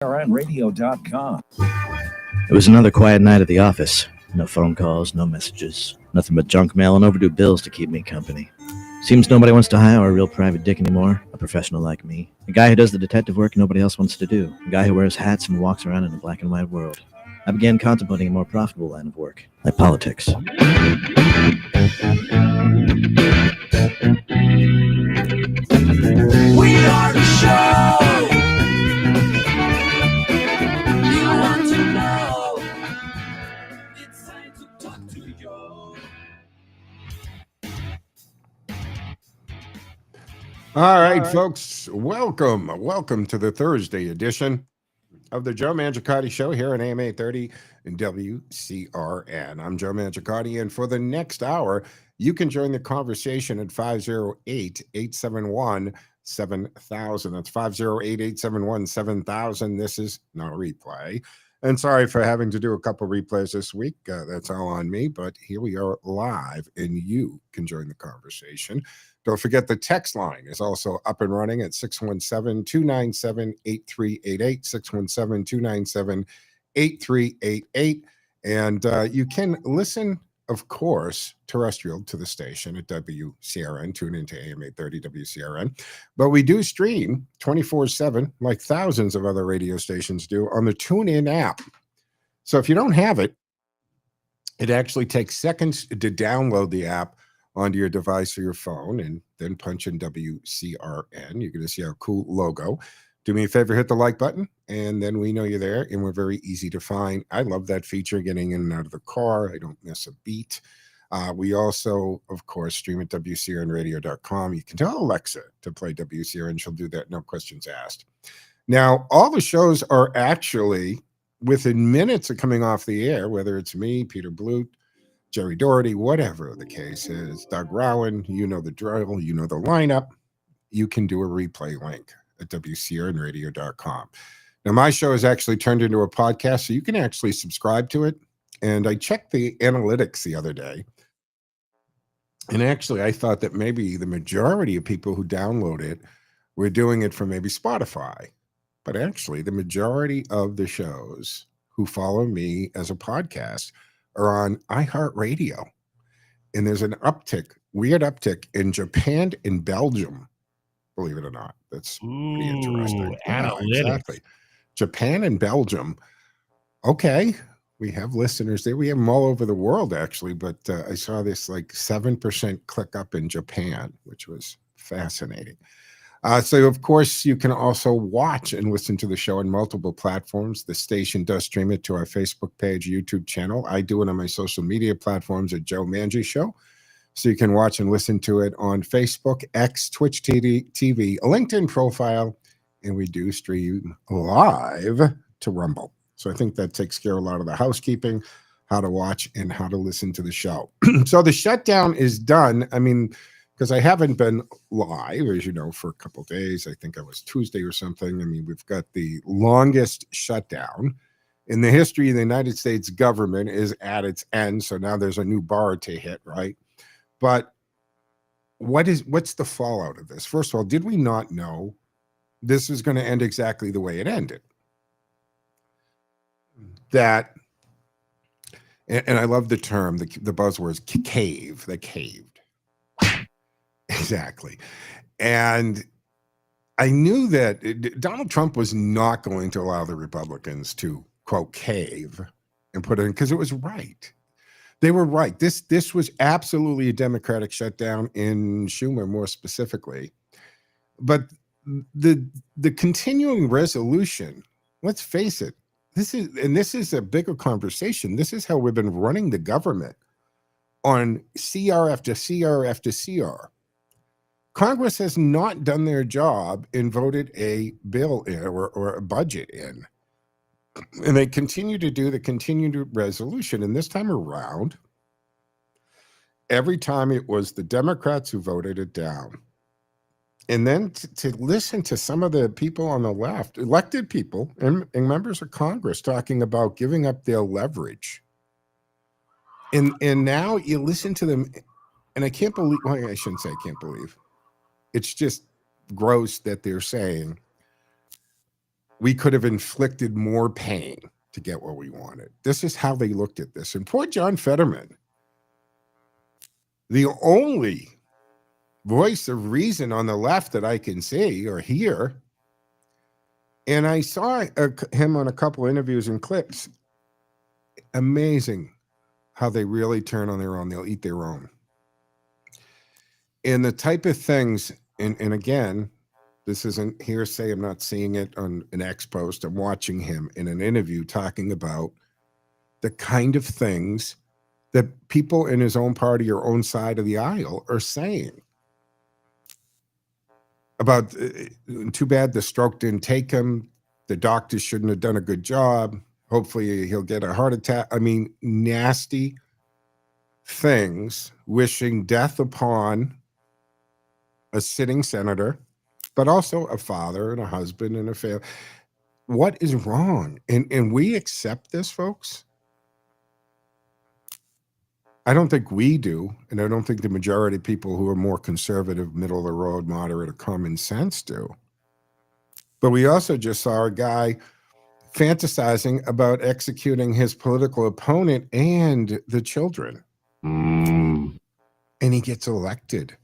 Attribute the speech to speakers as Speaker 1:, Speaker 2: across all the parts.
Speaker 1: WCRNradio.com.
Speaker 2: It was another quiet night at the office. No phone calls, no messages, nothing but junk mail and overdue bills to keep me company. Seems nobody wants to hire a real private dick anymore, a professional like me. A guy who does the detective work nobody else wants to do. A guy who wears hats and walks around in a black and white world. I began contemplating a more profitable line of work, like politics.
Speaker 3: We are the show you want to know. It's time to talk to you.
Speaker 4: All right, folks, welcome to the Thursday edition of the Joe Mangiacotti Show here on AM 830 and WCRN. I'm Joe Mangiacotti, and for the next hour, you can join the conversation at 508-871-7000. That's 508-871-7000. This is not a replay. And sorry for having to do a couple replays this week. That's all on me, but here we are live, and you can join the conversation. Don't forget the text line is also up and running at 617-297-8388, 617-297-8388. And you can listen, of course, terrestrial to the station at WCRN. Tune into AM 830 WCRN. But we do stream 24/7, like thousands of other radio stations do, on the TuneIn app. So if you don't have it, it actually takes seconds to download the app onto your device or your phone, and then punch in WCRN. You're going to see our cool logo. Do me a favor, hit the like button, and then we know you're there, and we're very easy to find. I love that feature, getting in and out of the car. I don't miss a beat. We also, of course, stream at WCRNradio.com. You can tell Alexa to play WCRN. She'll do that, no questions asked. Now, all the shows are actually within minutes of coming off the air, whether it's me, Peter Blute, Jerry Doherty, whatever the case is, Doug Rowan, you know the drill, you know the lineup. You can do a replay link at WCRNradio.com. Now, my show is actually turned into a podcast, so you can actually subscribe to it. And I checked the analytics the other day. And actually, I thought that maybe the majority of people who download it were doing it from maybe Spotify. But actually, the majority of the shows who follow me as a podcast are on iHeartRadio. And there's an weird uptick in Japan and Belgium, believe it or not. That's pretty interesting. Yeah, exactly. Japan and Belgium. Okay, we have listeners there. We have them all over the world, actually, but I saw this like 7% click up in Japan, which was fascinating. So, of course, you can also watch and listen to the show on multiple platforms. The station does stream it to our Facebook page, YouTube channel. I do it on my social media platforms at Joe Mangiacotti Show. So you can watch and listen to it on Facebook, X, Twitch TV, a LinkedIn profile, and we do stream live to Rumble. So I think that takes care of a lot of the housekeeping, how to watch and how to listen to the show. So the shutdown is done. I mean, because I haven't been live, as you know, for a couple of days. I think it was Tuesday or something. I mean, we've got the longest shutdown in the history of the United States government is at its end. So now there's a new bar to hit, right? But what's the fallout of this? First of all, did we not know this was going to end exactly the way it ended? That, and I love the term, the buzzwords, cave, they caved. Exactly. And I knew that Donald Trump was not going to allow the Republicans to, quote, cave and put it in, because it was right. They were right. This was absolutely a Democratic shutdown, in Schumer more specifically. But the continuing resolution, let's face it, this is a bigger conversation. This is how we've been running the government on CR after CR after CR. Congress has not done their job and voted a bill in or a budget in. And they continue to do the continued resolution. And this time around, every time it was the Democrats who voted it down. And then to listen to some of the people on the left, elected people and members of Congress, talking about giving up their leverage. And now you listen to them, and I can't believe, well, I shouldn't say I can't believe. It's just gross that they're saying we could have inflicted more pain to get what we wanted. This is how they looked at this. And poor John Fetterman, the only voice of reason on the left that I can see or hear. And I saw him on a couple of interviews and clips. Amazing how they really turn on their own. They'll eat their own. And the type of things, and again, this isn't hearsay. I'm not seeing it on an X post. I'm watching him in an interview talking about the kind of things that people in his own party or own side of the aisle are saying. About, too bad the stroke didn't take him. The doctors shouldn't have done a good job. Hopefully he'll get a heart attack. I mean, nasty things, wishing death upon a sitting senator, but also a father and a husband and a family. What is wrong? And we accept this, folks. I don't think we do, and I don't think the majority of people who are more conservative, middle of the road, moderate, or common sense do. But we also just saw a guy fantasizing about executing his political opponent and the children. And he gets elected.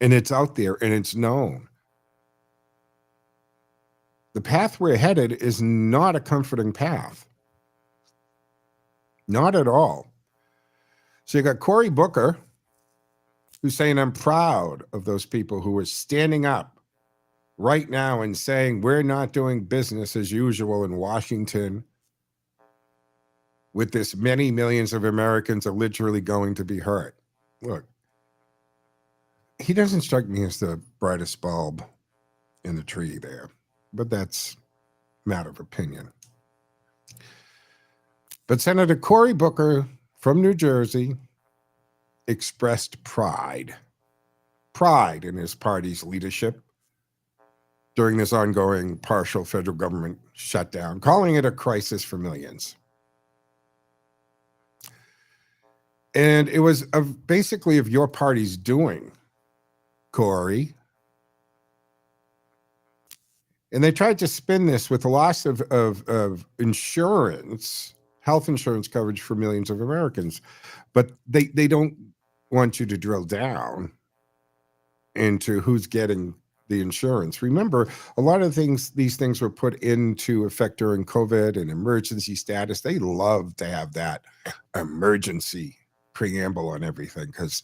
Speaker 4: And it's out there and it's known. The path we're headed is not a comforting path. Not at all. So you got Cory Booker, who's saying, I'm proud of those people who are standing up right now and saying, we're not doing business as usual in Washington with this many millions of Americans are literally going to be hurt. Look, he doesn't strike me as the brightest bulb in the tree there, but that's a matter of opinion. But Senator Cory Booker from New Jersey expressed pride in his party's leadership during this ongoing partial federal government shutdown, calling it a crisis for millions. And it was basically of your party's doing, Cory. And they tried to spin this with the loss of insurance, health insurance coverage for millions of Americans. But they don't want you to drill down into who's getting the insurance. Remember, a lot of these things were put into effect during COVID and emergency status. They love to have that emergency preamble on everything because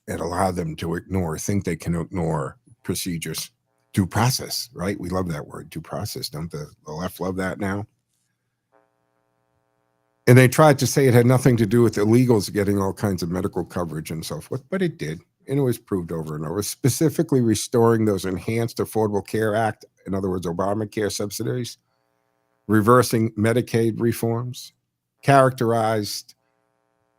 Speaker 4: it allowed them to think they can ignore procedures. Due process, right? We love that word, due process. Don't the left love that now? And they tried to say it had nothing to do with illegals getting all kinds of medical coverage and so forth, but it did. And it was proved over and over, specifically restoring those enhanced Affordable Care Act, in other words, Obamacare subsidies, reversing Medicaid reforms, characterized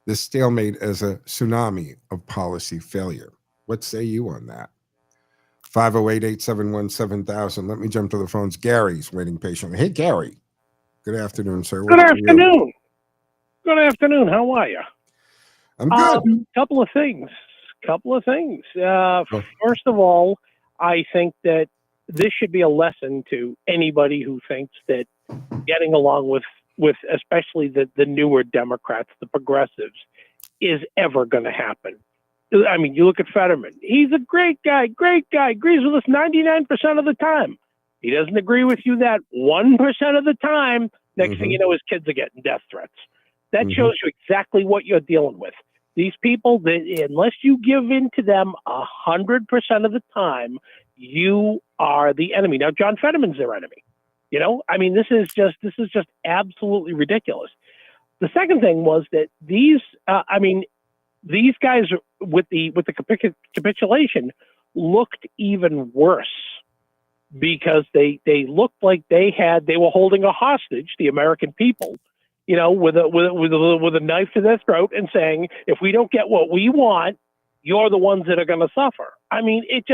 Speaker 4: this stalemate as a tsunami of policy failure. What say you on that? 508-871-7000. Let me jump to the phones. Gary's waiting patiently. Hey, Gary. Good afternoon, sir.
Speaker 1: Good afternoon. Good afternoon. How are you?
Speaker 4: I'm good.
Speaker 1: Couple of things. First of all, I think that this should be a lesson to anybody who thinks that getting along with especially the newer Democrats, the progressives, is ever going to happen. I mean, you look at Fetterman. He's a great guy, agrees with us 99% of the time. He doesn't agree with you that 1% of the time. Next thing you know, his kids are getting death threats. That shows you exactly what you're dealing with. These people, unless you give in to them 100% of the time, you are the enemy. Now, John Fetterman's their enemy. You know, I mean, this is just absolutely ridiculous. The second thing was that these guys with the capitulation looked even worse because they looked like they were holding a hostage, the American people, you know, with a knife to their throat and saying, if we don't get what we want, you're the ones that are going to suffer. I mean, it's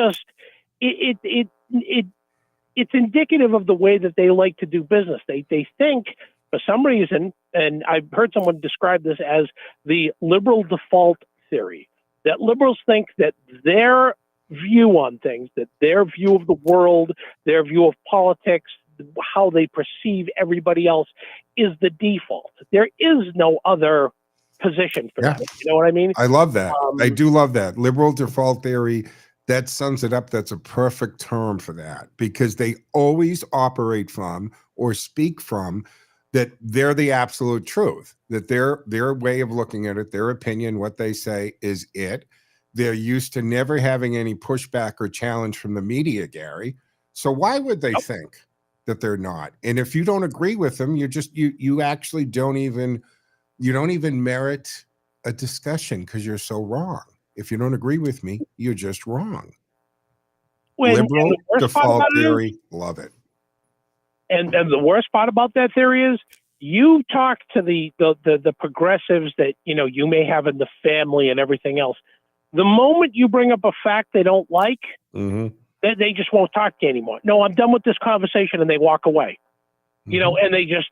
Speaker 1: indicative of the way that they like to do business. They think, for some reason, and I've heard someone describe this as the liberal default theory, that liberals think that their view on things, that their view of the world, their view of politics, how they perceive everybody else is the default. There is no other position for
Speaker 4: Yeah.
Speaker 1: them. You know what I mean?
Speaker 4: I love that. I do love that. Liberal default theory, that sums it up. That's a perfect term for that, because they always operate from or speak from that they're the absolute truth, that their way of looking at it, their opinion, what they say is it. They're used to never having any pushback or challenge from the media, Gary. So why would they think that they're not? And if you don't agree with them, you actually don't even merit a discussion, because you're so wrong. If you don't agree with me, you're just wrong. Liberal default theory, love it.
Speaker 1: And the worst part about that theory is, you talk to the progressives that you may have in the family and everything else. The moment you bring up a fact they don't like, they just won't talk to you anymore. No, I'm done with this conversation, and they walk away. And they just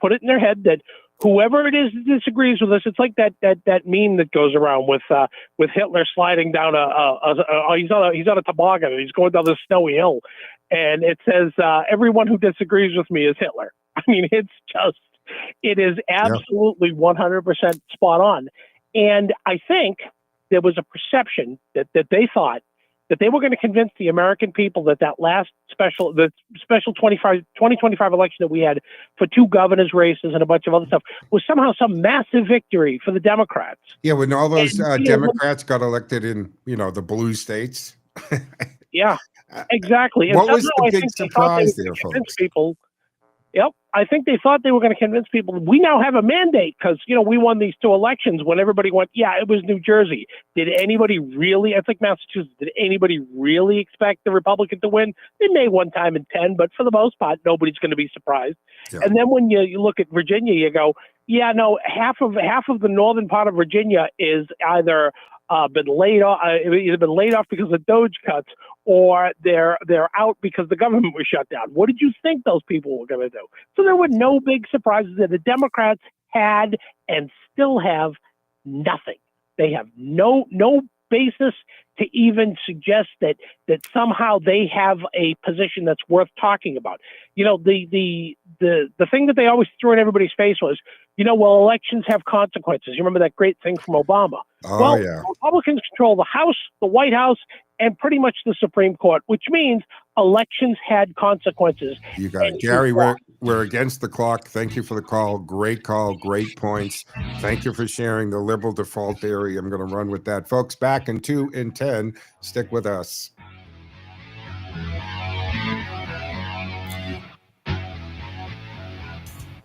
Speaker 1: put it in their head that whoever it is that disagrees with us, it's like that meme that goes around with Hitler sliding down he's on a toboggan and he's going down this snowy hill, and it says everyone who disagrees with me is Hitler. I mean, it is absolutely 100% spot on. And I think there was a perception that they thought that they were going to convince the American people that last special 2025 election that we had for 2 governors races and a bunch of other stuff was somehow some massive victory for the Democrats.
Speaker 4: Yeah, when all those Democrats got elected in, the blue states.
Speaker 1: Yeah, exactly.
Speaker 4: What was the big surprise there, folks?
Speaker 1: Yep. I think they thought they were going to convince people. We now have a mandate because, we won these 2 elections when everybody went, yeah, it was New Jersey. Did anybody really, it's like Massachusetts, did anybody really expect the Republican to win? They may one time in 10, but for the most part, nobody's going to be surprised. Yeah. And then when you look at Virginia, you go, yeah, no, half of the northern part of Virginia is either been laid off because of Doge cuts, or they're out because the government was shut down. What did you think those people were going to do? So there were no big surprises there. The Democrats had and still have nothing. They have no basis to even suggest that somehow they have a position that's worth talking about. The thing that they always threw in everybody's face was, elections have consequences. You remember that great thing from Obama? Yeah. Republicans control the House, the White House, and pretty much the Supreme Court, which means elections had consequences.
Speaker 4: You got it. Gary, we're against the clock. Thank you for the call. Great call. Great points. Thank you for sharing the liberal default theory. I'm going to run with that. Folks, back in 2 and 10. Stick with us.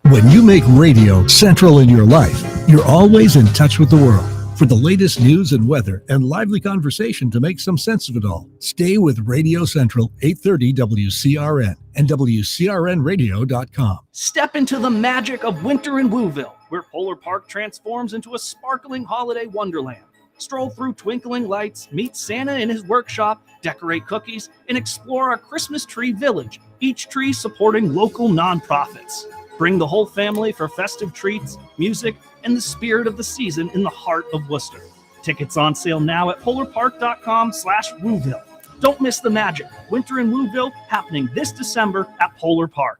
Speaker 5: When you make radio central in your life, you're always in touch with the world. For the latest news and weather and lively conversation to make some sense of it all, stay with Radio Central 830 WCRN and WCRNradio.com.
Speaker 6: Step into the magic of winter in Wooville, where Polar Park transforms into a sparkling holiday wonderland. Stroll through twinkling lights, meet Santa in his workshop, decorate cookies, and explore our Christmas tree village, each tree supporting local nonprofits. Bring the whole family for festive treats, music, and the spirit of the season in the heart of Worcester. Tickets on sale now at polarpark.com/Wooville. Don't miss the magic. Winter in Wooville happening this December at Polar Park.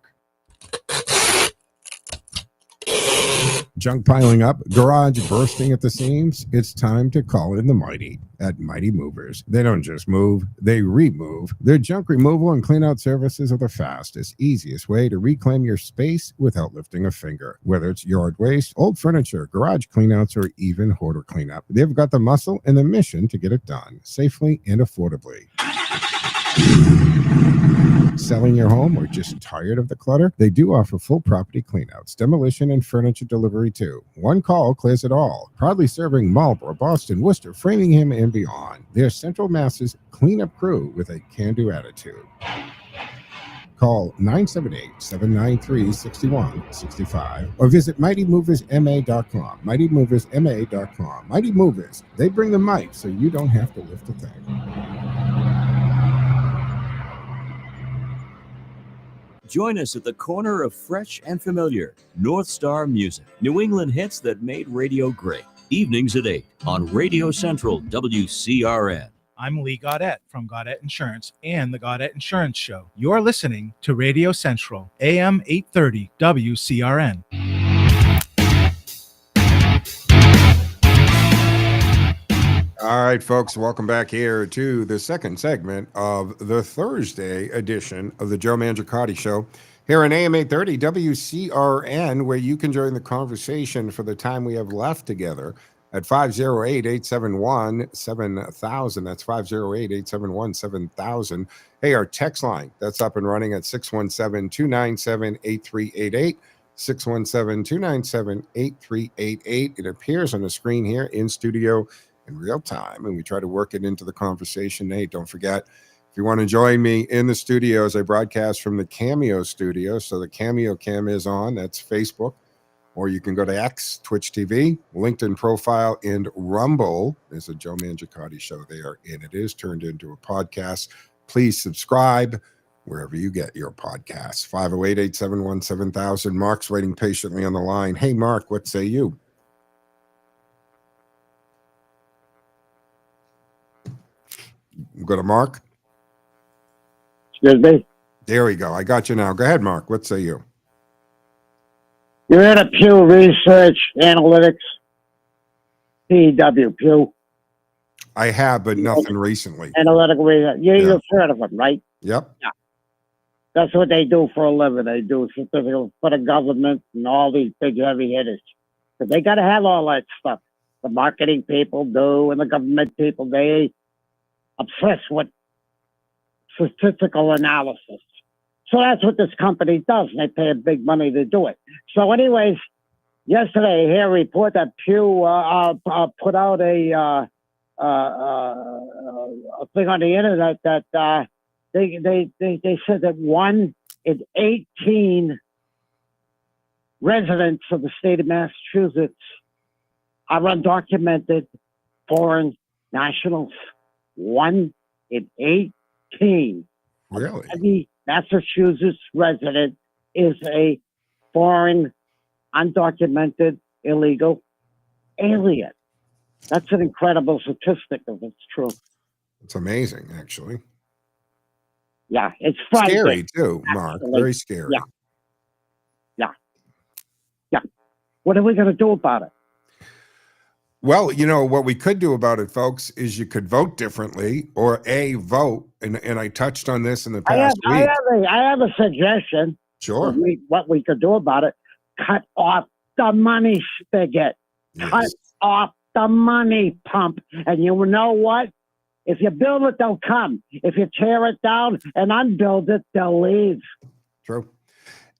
Speaker 4: Junk piling up, garage bursting at the seams. It's time to call in the mighty at Mighty Movers. They don't just move, they remove. Their junk removal and cleanout services are the fastest, easiest way to reclaim your space without lifting a finger. Whether it's yard waste, old furniture, garage cleanouts, or even hoarder cleanup, they've got the muscle and the mission to get it done safely and affordably. Selling your home or just tired of the clutter? They do offer full property cleanouts, demolition, and furniture delivery too. One call clears it all. Proudly serving Marlborough, Boston, Worcester, Framingham, and beyond. They're Central Mass's cleanup crew with a can-do attitude. Call 978-793-6165 or visit MightyMoversMA.com. MightyMoversMA.com. Mighty Movers. They bring the might so you don't have to lift a thing.
Speaker 7: Join us at the corner of fresh and familiar. North Star Music. New England hits that made radio great. Evenings at 8 on Radio Central WCRN.
Speaker 8: I'm Lee Gaudette from Gaudette Insurance and the Gaudette Insurance Show. You're listening to Radio Central, AM 830 WCRN.
Speaker 4: All right, folks, welcome back here to the second segment of the Thursday edition of the Joe Mangiacotti Show here on AM 830 WCRN, where you can join the conversation for the time we have left together at 508-871-7000. That's 508-871-7000. Hey, our text line, that's up and running at 617-297-8388. 617-297-8388. It appears on the screen here in studio in real time, and we try to work it into the conversation. Hey, don't forget, if you want to join me in the studios, I broadcast from the Cameo studio. So the Cameo cam is on. That's Facebook. Or you can go to X, Twitch TV, LinkedIn profile, and Rumble. There's a Joe Mangiacotti Show there, and it is turned into a podcast. Please subscribe wherever you get your podcasts. 508-871-7000. Mark's waiting patiently on the line. Hey, Mark, what say you? Go to Mark.
Speaker 9: Excuse me?
Speaker 4: There we go. I got you now. Go ahead, Mark. What say you?
Speaker 9: You're in a Pew Research Analytics, PW, Pew.
Speaker 4: I have, but nothing recently.
Speaker 9: Analytical Research. You've heard of them, right?
Speaker 4: Yep.
Speaker 9: Yeah. That's what they do for a living. They do certificates for the government and all these big heavy hitters. But they got to have all that stuff. The marketing people do, and the government people, they obsess with statistical analysis. So that's what this company does, and they pay big money to do it. So anyways, yesterday, here, a report that Pew put out a thing on the internet that they said that 1 in 18 residents of the state of Massachusetts are undocumented foreign nationals. 1 in 18.
Speaker 4: Really?
Speaker 9: Every Massachusetts resident is a foreign, undocumented, illegal alien. That's an incredible statistic if it's true.
Speaker 4: It's amazing, actually.
Speaker 9: Yeah, it's frightening.
Speaker 4: Scary, too, Mark.
Speaker 9: Actually.
Speaker 4: Very scary.
Speaker 9: Yeah. What are we going to do about it?
Speaker 4: Well, you know, what we could do about it, folks, is you could vote differently or vote. And I touched on this in the past week.
Speaker 9: I have a suggestion.
Speaker 4: Sure.
Speaker 9: What we could do about it. Cut off the money spigot.
Speaker 4: Yes.
Speaker 9: Cut off the money pump. And you know what? If you build it, they'll come. If you tear it down and unbuild it, they'll leave.
Speaker 4: True.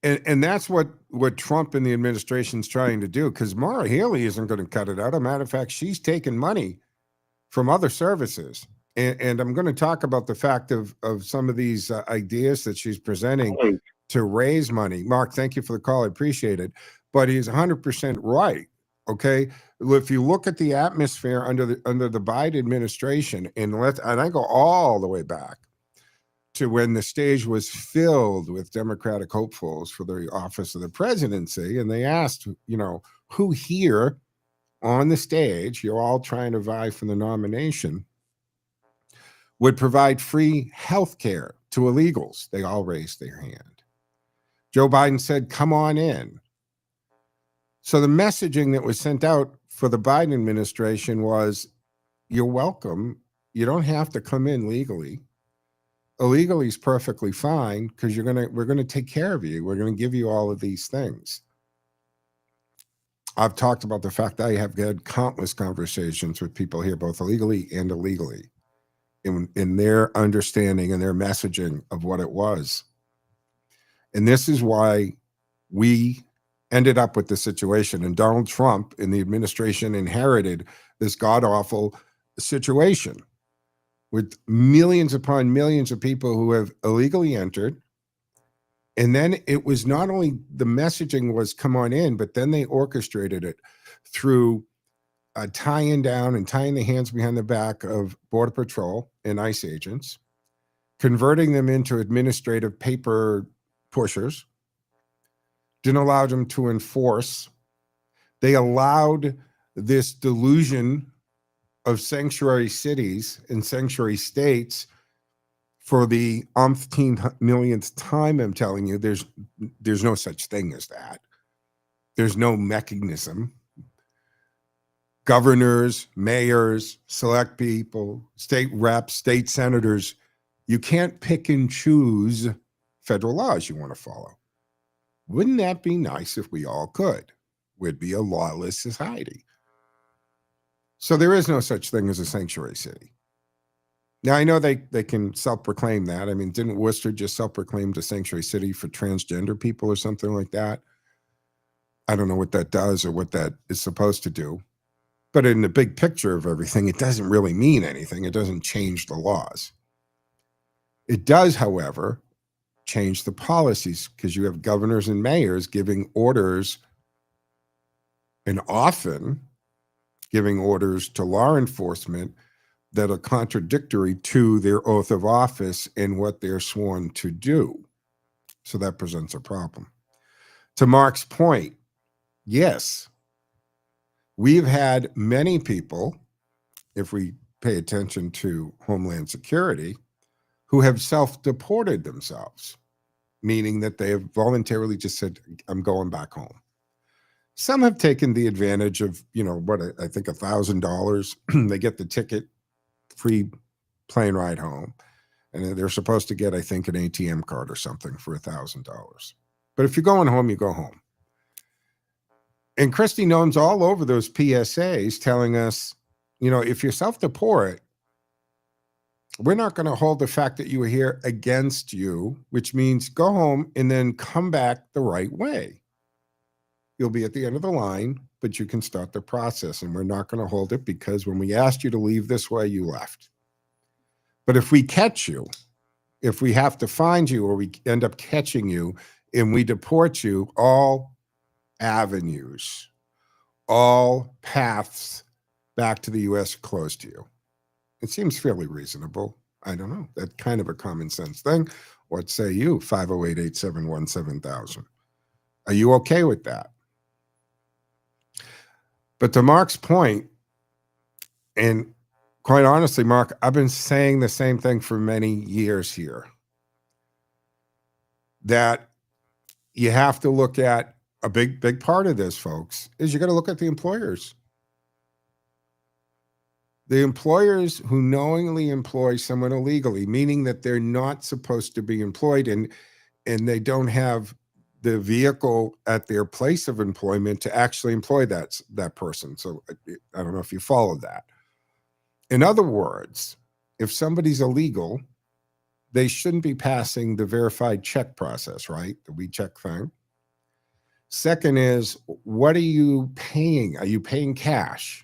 Speaker 4: And that's what Trump and the administration's trying to do, because Maura Healey isn't going to cut it out. As a matter of fact, she's taking money from other services. And I'm going to talk about the fact of some of these ideas that she's presenting to raise money. Mark, thank you for the call. I appreciate it. But he's 100% right. Okay. If you look at the atmosphere under the Biden administration, and I go all the way back to when the stage was filled with Democratic hopefuls for the office of the presidency, and they asked, you know, who here on the stage, you're all trying to vie for the nomination, would provide free health care to illegals? They all raised their hand. Joe Biden said, come on in. So the messaging that was sent out for the Biden administration was, you're welcome. You don't have to come in legally. Illegally is perfectly fine, because we're gonna take care of you. We're gonna give you all of these things. I've talked about the fact that I have had countless conversations with people here, both illegally and illegally, in their understanding and their messaging of what it was. And this is why we ended up with the situation. And Donald Trump and the administration inherited this god-awful situation with millions upon millions of people who have illegally entered. And then it was not only the messaging was come on in, but then they orchestrated it through tying down and tying the hands behind the back of Border Patrol and ICE agents, converting them into administrative paper pushers, didn't allow them to enforce. They allowed this delusion of sanctuary cities and sanctuary states for the umpteenth millionth time. I'm telling you, there's no such thing as that. There's no mechanism. Governors, mayors, select people, state reps, state senators, you can't pick and choose federal laws you want to follow. Wouldn't that be nice if we all could? We'd be a lawless society. So there is no such thing as a sanctuary city. Now, I know they can self-proclaim that. I mean, didn't Worcester just self-proclaim a sanctuary city for transgender people or something like that? I don't know what that does or what that is supposed to do. But in the big picture of everything, it doesn't really mean anything. It doesn't change the laws. It does, however, change the policies, because you have governors and mayors giving orders, and often giving orders to law enforcement that are contradictory to their oath of office and what they're sworn to do. So that presents a problem. To Mark's point, yes, we've had many people, if we pay attention to Homeland Security, who have self-deported themselves, meaning that they have voluntarily just said, I'm going back home. Some have taken the advantage of, I think $1,000. They get the ticket, free plane ride home. And they're supposed to get, I think, an ATM card or something for $1,000. But if you're going home, you go home. And Christy Noem's all over those PSAs telling us, if you self-deport, we're not going to hold the fact that you were here against you, which means go home and then come back the right way. You'll be at the end of the line, but you can start the process, and we're not going to hold it because when we asked you to leave this way, you left. But if we catch you, if we have to find you or we end up catching you and we deport you, all avenues, all paths back to the U.S. closed to you. It seems fairly reasonable. I don't know. That's kind of a common sense thing. What say you? 508-871-7000. Are you okay with that? But to Mark's point, and quite honestly, Mark, I've been saying the same thing for many years here, that you have to look at a big part of this, folks, is you got to look at the employers. The employers who knowingly employ someone illegally, meaning that they're not supposed to be employed and they don't have the vehicle at their place of employment to actually employ that person. So I don't know if you follow that. In other words, if somebody's illegal, they shouldn't be passing the verified check process, right? The We Check thing. Second is, what are you paying? Are you paying cash?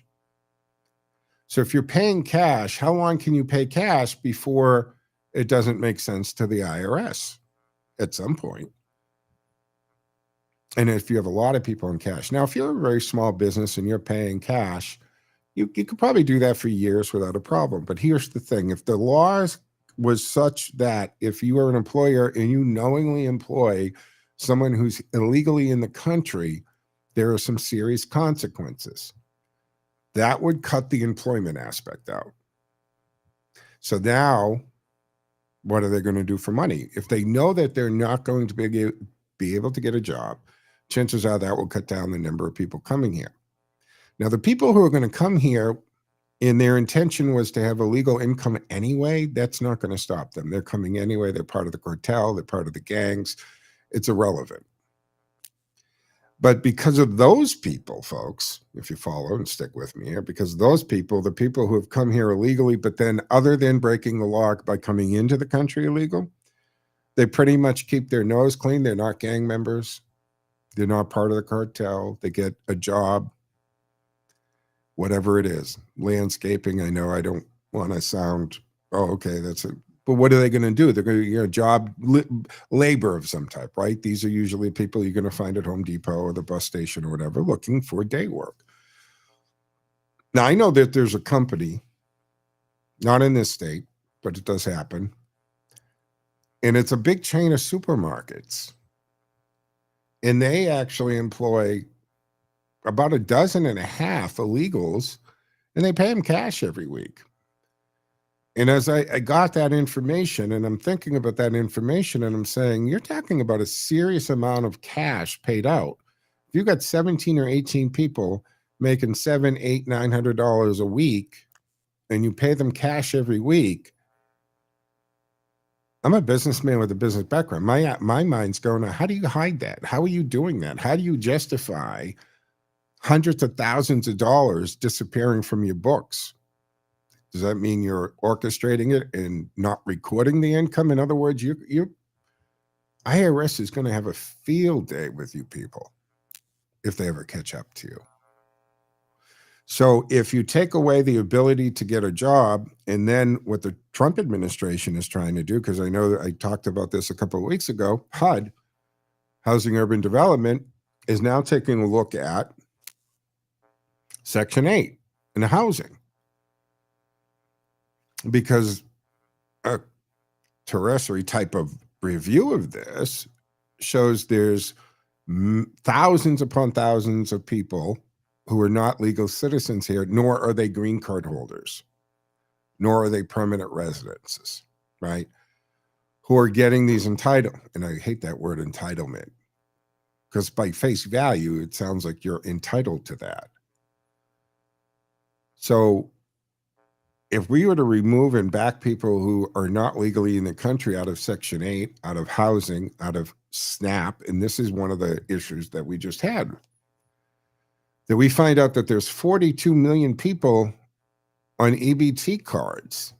Speaker 4: So if you're paying cash, how long can you pay cash before it doesn't make sense to the IRS at some point? And if you have a lot of people in cash. Now, if you're a very small business and you're paying cash, you could probably do that for years without a problem. But here's the thing. If the laws was such that if you are an employer and you knowingly employ someone who's illegally in the country, there are some serious consequences. That would cut the employment aspect out. So now, what are they going to do for money? If they know that they're not going to be able to get a job, chances are that will cut down the number of people coming here. Now, the people who are going to come here and their intention was to have a legal income anyway, that's not going to stop them. They're coming anyway. They're part of the cartel. They're part of the gangs. It's irrelevant. But because of those people, folks, if you follow and stick with me here, because those people, the people who have come here illegally, but then other than breaking the law by coming into the country illegal, they pretty much keep their nose clean. They're not gang members. They're not part of the cartel. They get a job, whatever it is. Landscaping, I know I don't want to sound, okay, that's it. But what are they going to do? They're going to, job labor of some type, right? These are usually people you're going to find at Home Depot or the bus station or whatever looking for day work. Now, I know that there's a company, not in this state, but it does happen. And it's a big chain of supermarkets. And they actually employ about 12.5 illegals and they pay them cash every week. And as I got that information, and I'm thinking about that information, and I'm saying, you're talking about a serious amount of cash paid out. If you've got 17 or 18 people making $700, $800, $900 a week, and you pay them cash every week, I'm a businessman with a business background. My mind's going, how do you hide that? How are you doing that? How do you justify hundreds of thousands of dollars disappearing from your books? Does that mean you're orchestrating it and not recording the income? In other words, IRS is going to have a field day with you people if they ever catch up to you. So if you take away the ability to get a job, and then what the Trump administration is trying to do, because I know that I talked about this a couple of weeks ago, HUD, Housing Urban Development, is now taking a look at Section 8 in the housing. Because a tertiary type of review of this shows there's thousands upon thousands of people who are not legal citizens here, nor are they green card holders, nor are they permanent residences, right? Who are getting these entitled, and I hate that word entitlement, because by face value, it sounds like you're entitled to that. So if we were to remove and back people who are not legally in the country out of Section 8, out of housing, out of SNAP, and this is one of the issues that we just had, that we find out that there's 42 million people on EBT cards.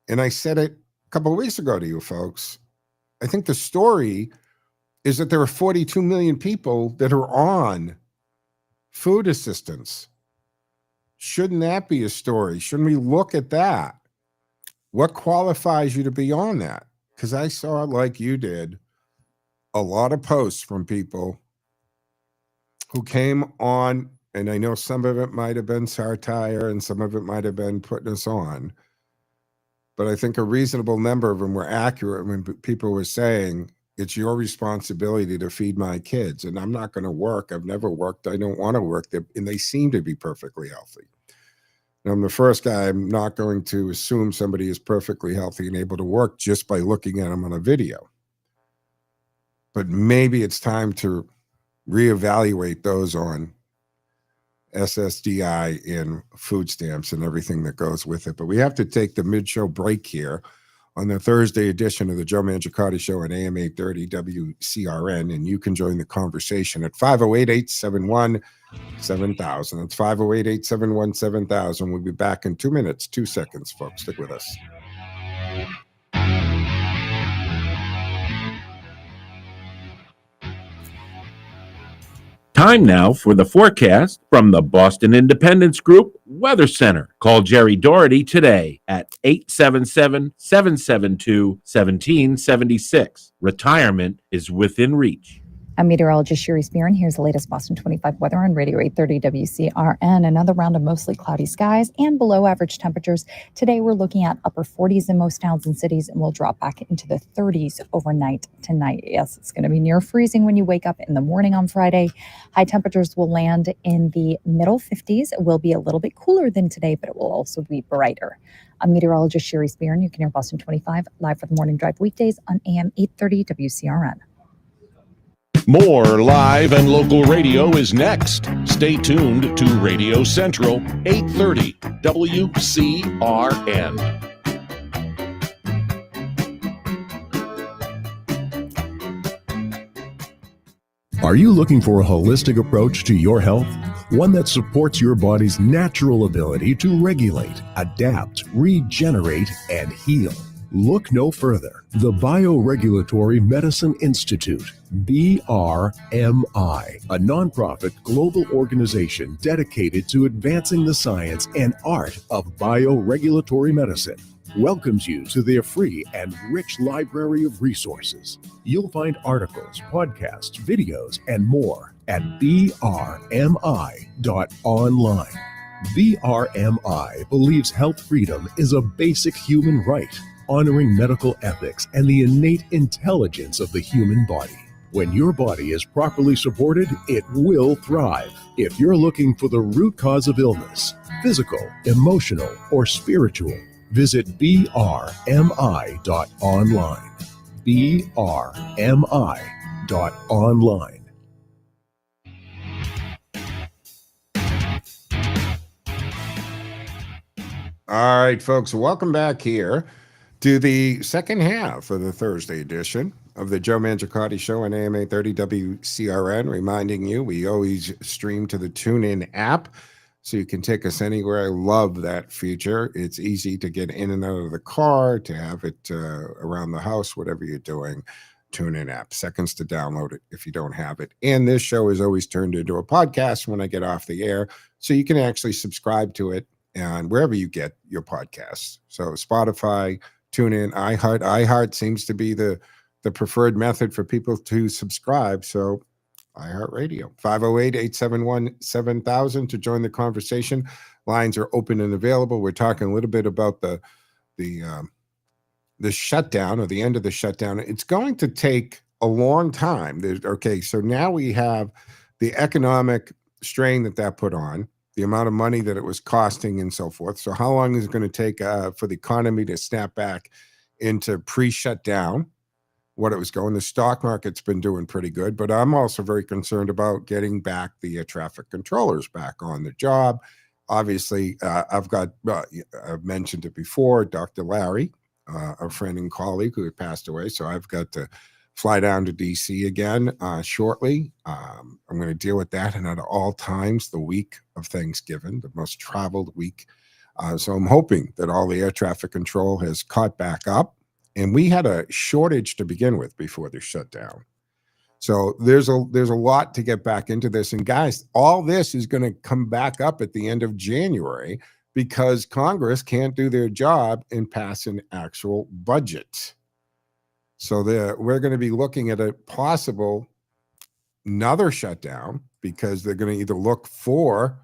Speaker 4: And I said it a couple of weeks ago to you folks. I think the story is that there are 42 million people that are on food assistance. Shouldn't that be a story? Shouldn't we look at that? What qualifies you to be on that? Because I saw, like you did, a lot of posts from people who came on, and I know some of it might have been satire and some of it might have been putting us on, but I think a reasonable number of them were accurate when people were saying, it's your responsibility to feed my kids, and I'm not going to work. I've never worked. I don't want to work. And they seem to be perfectly healthy. And I'm the first guy. I'm not going to assume somebody is perfectly healthy and able to work just by looking at them on a video. But maybe it's time to reevaluate those on SSDI and food stamps and everything that goes with it. But we have to take the mid-show break here on the Thursday edition of the Joe Mangiacotti Show on AM 830 WCRN, and you can join the conversation at 508-871-7000. That's 508-871-7000. We'll be back in 2 minutes, 2 seconds, folks. Stick with us.
Speaker 10: Time now for the forecast from the Boston Independence Group Weather Center. Call Jerry Doherty today at 877-772-1776. Retirement is within reach.
Speaker 11: I'm meteorologist Sherry Spearin. Here's the latest Boston 25 weather on Radio 830 WCRN. Another round of mostly cloudy skies and below average temperatures. Today we're looking at upper 40s in most towns and cities, and we'll drop back into the 30s overnight tonight. Yes, it's going to be near freezing when you wake up in the morning on Friday. High temperatures will land in the middle 50s. It will be a little bit cooler than today, but it will also be brighter. I'm meteorologist Sherry Spearin. You can hear Boston 25 live for the morning drive weekdays on AM 830 WCRN.
Speaker 12: More live and local radio is next. Stay tuned to Radio Central 830 WCRN.
Speaker 5: Are you looking for a holistic approach to your health? One that supports your body's natural ability to regulate, adapt, regenerate, and heal? Look no further. The Bioregulatory Medicine Institute, BRMI, a nonprofit global organization dedicated to advancing the science and art of bioregulatory medicine, welcomes you to their free and rich library of resources. You'll find articles, podcasts, videos, and more at brmi.online. BRMI believes health freedom is a basic human right, honoring medical ethics and the innate intelligence of the human body.
Speaker 12: When your body is properly supported, it will thrive. If you're looking for the root cause of illness, physical, emotional, or spiritual, visit brmi.online. brmi.online.
Speaker 4: All right, folks, welcome back here to the second half of the Thursday edition of the Joe Mangiacotti Show on AM 830 WCRN, reminding you we always stream to the TuneIn app, so you can take us anywhere. I love that feature. It's easy to get in and out of the car, to have it around the house, whatever you're doing. TuneIn app, seconds to download it if you don't have it. And this show is always turned into a podcast when I get off the air, so you can actually subscribe to it and wherever you get your podcasts. So Spotify, TuneIn, iHeart seems to be the preferred method for people to subscribe. So iHeartRadio, 508-871-7000 to join the conversation. Lines are open and available. We're talking a little bit about the shutdown, or the end of the shutdown. It's going to take a long time. So now we have the economic strain that put on, the amount of money that it was costing and so forth. So how long is it going to take for the economy to snap back into pre-shutdown, what it was going? The stock market's been doing pretty good, but I'm also very concerned about getting back the air traffic controllers back on the job. Obviously, I've mentioned it before, Dr. Larry, a friend and colleague who had passed away. So I've got to fly down to DC again shortly. I'm going to deal with that, and at all times the week of Thanksgiving, the most traveled week. So I'm hoping that all the air traffic control has caught back up. And we had a shortage to begin with before the shutdown. So there's a lot to get back into this. And guys, all this is going to come back up at the end of January, because Congress can't do their job in passing actual budget. So we're going to be looking at a possible another shutdown, because they're going to either look for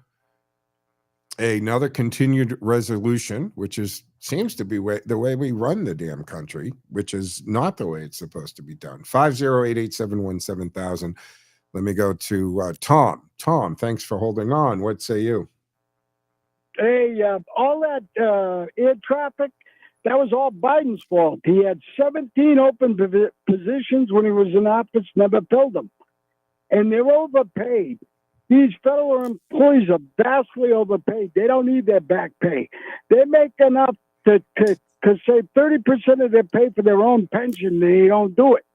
Speaker 4: another continued resolution, which seems to be the way we run the damn country, which is not the way it's supposed to be done. 508-871-7000. Let me go to Tom. Tom, thanks for holding on. What say you?
Speaker 13: Hey, all that air traffic, that was all Biden's fault. He had 17 open positions when he was in office, never filled them. And they're overpaid. These federal employees are vastly overpaid. They don't need their back pay. They make enough to save 30% of their pay for their own pension, and they don't do it.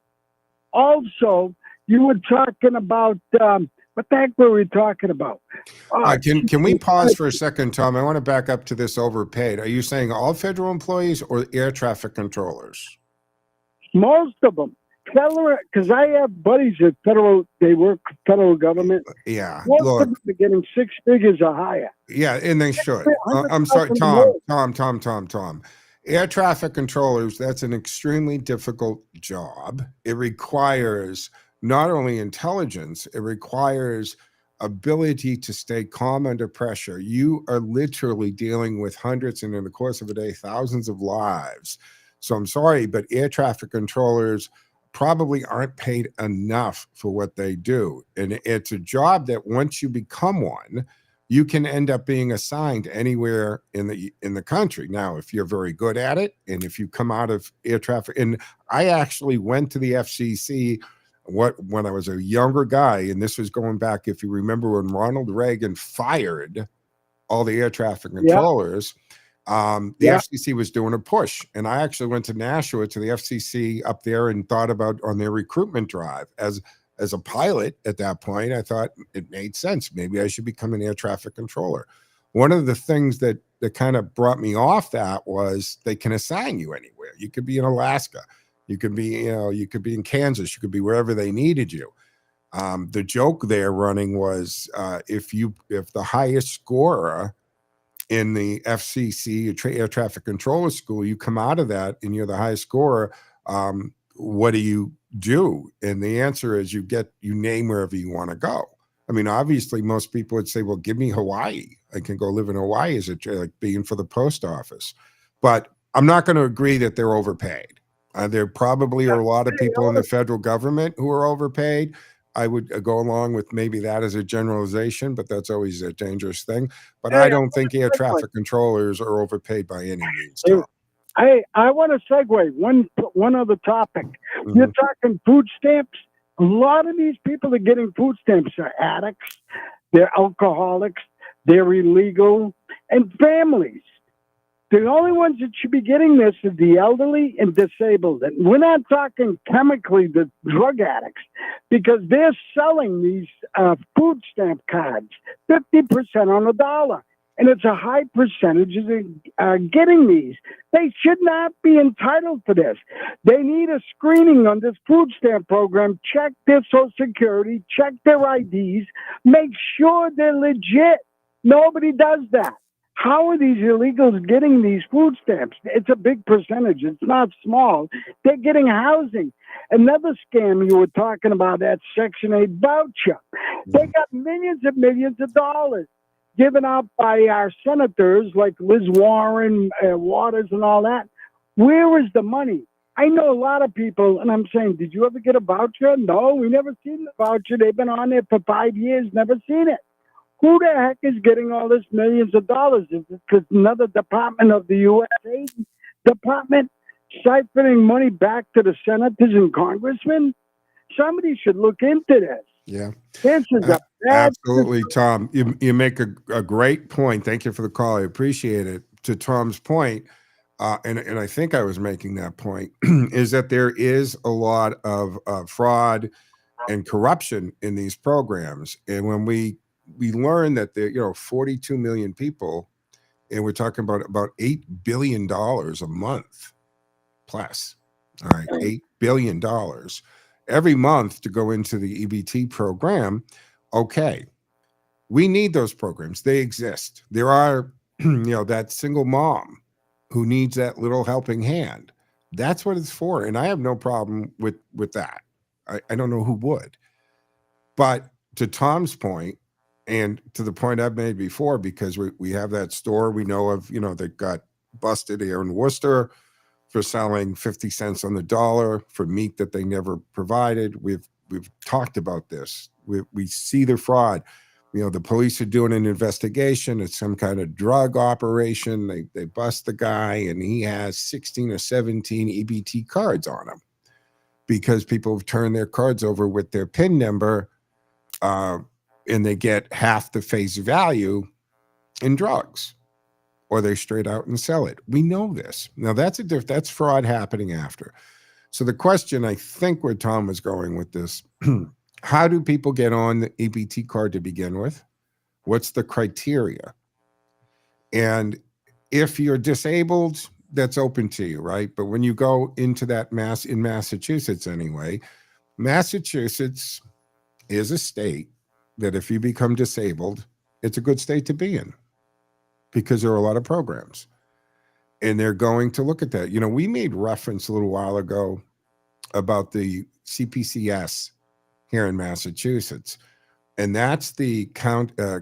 Speaker 13: Also, you were talking about, what the heck were we talking about?
Speaker 4: Can we pause for a second, Tom? I want to back up to this overpaid. Are you saying all federal employees or air traffic controllers?
Speaker 13: Most of them. Federal, because I have buddies at they work for federal government.
Speaker 4: Yeah.
Speaker 13: Most of them are getting 6 figures or higher.
Speaker 4: Yeah, and they should. I'm sorry, Tom. Air traffic controllers, that's an extremely difficult job. It requires not only intelligence, it requires ability to stay calm under pressure. You are literally dealing with hundreds, and in the course of a day, thousands of lives. So I'm sorry, but air traffic controllers probably aren't paid enough for what they do. And it's a job that once you become one, you can end up being assigned anywhere in the country. Now, if you're very good at it, and if you come out of air traffic, and I actually went to the FCC when I was a younger guy, and this was going back, if you remember, when Ronald Reagan fired all the air traffic controllers. The FCC was doing a push, and I actually went to Nashua to the FCC up there and thought about on their recruitment drive. As a pilot at that point, I thought it made sense. Maybe I should become an air traffic controller. One of the things that kind of brought me off that was they can assign you anywhere. You could be in Alaska, you could be in Kansas, you could be wherever they needed you. The joke there running was if the highest scorer in the FCC air traffic controller school, you come out of that and you're the highest scorer, what do you do? And the answer is you name wherever you want to go. I mean, obviously most people would say, well, give me Hawaii. I can go live in Hawaii. Is it like being for the post office? But I'm not going to agree that they're overpaid. There probably are a lot of people in the federal government who are overpaid. I would go along with maybe that as a generalization, but that's always a dangerous thing. But I don't think air traffic controllers are overpaid by any means, Tom.
Speaker 13: I want to segue one other topic.
Speaker 4: Mm-hmm.
Speaker 13: You're talking food stamps. A lot of these people that are getting food stamps are addicts, they're alcoholics, they're illegal, and families. The only ones that should be getting this are the elderly and disabled. And we're not talking chemically the drug addicts, because they're selling these food stamp cards 50% on the dollar. And it's a high percentage of getting these. They should not be entitled to this. They need a screening on this food stamp program, check their Social Security, check their IDs, make sure they're legit. Nobody does that. How are these illegals getting these food stamps? It's a big percentage. It's not small. They're getting housing. Another scam you were talking about, that Section 8 voucher. They got millions and millions of dollars given out by our senators like Liz Warren, Waters, and all that. Where is the money? I know a lot of people, and I'm saying, did you ever get a voucher? No, we never seen the voucher. They've been on there for 5 years, never seen it. Who the heck is getting all this millions of dollars? Is it because another department of the U.S. department siphoning money back to the senators and congressmen? Somebody should look into this.
Speaker 4: Yeah.
Speaker 13: This is a bad
Speaker 4: absolutely, Tom. You make a great point. Thank you for the call. I appreciate it. To Tom's point, and I think I was making that point, is that there is a lot of fraud and corruption in these programs. And when we learn that there, 42 million people, and we're talking about $8 billion a month plus. All right, $8 billion every month to go into the EBT program. Okay, we need those programs. They exist. There are, that single mom who needs that little helping hand. That's what it's for. And I have no problem with that. I don't know who would. But to Tom's point, and to the point I've made before, because we have that store we know of, that got busted here in Worcester for selling 50 cents on the dollar for meat that they never provided. We've talked about this. We see the fraud. The police are doing an investigation. It's some kind of drug operation. They bust the guy, and he has 16 or 17 EBT cards on him because people have turned their cards over with their PIN number, and they get half the face value in drugs, or they straight out and sell it. We know this. Now that's fraud happening after. So the question, I think where Tom was going with this, how do people get on the EBT card to begin with? What's the criteria? And if you're disabled, that's open to you, right? But when you go into that in Massachusetts anyway, Massachusetts is a state that if you become disabled, it's a good state to be in because there are a lot of programs. And they're going to look at that. We made reference a little while ago about the CPCS here in Massachusetts. And that's the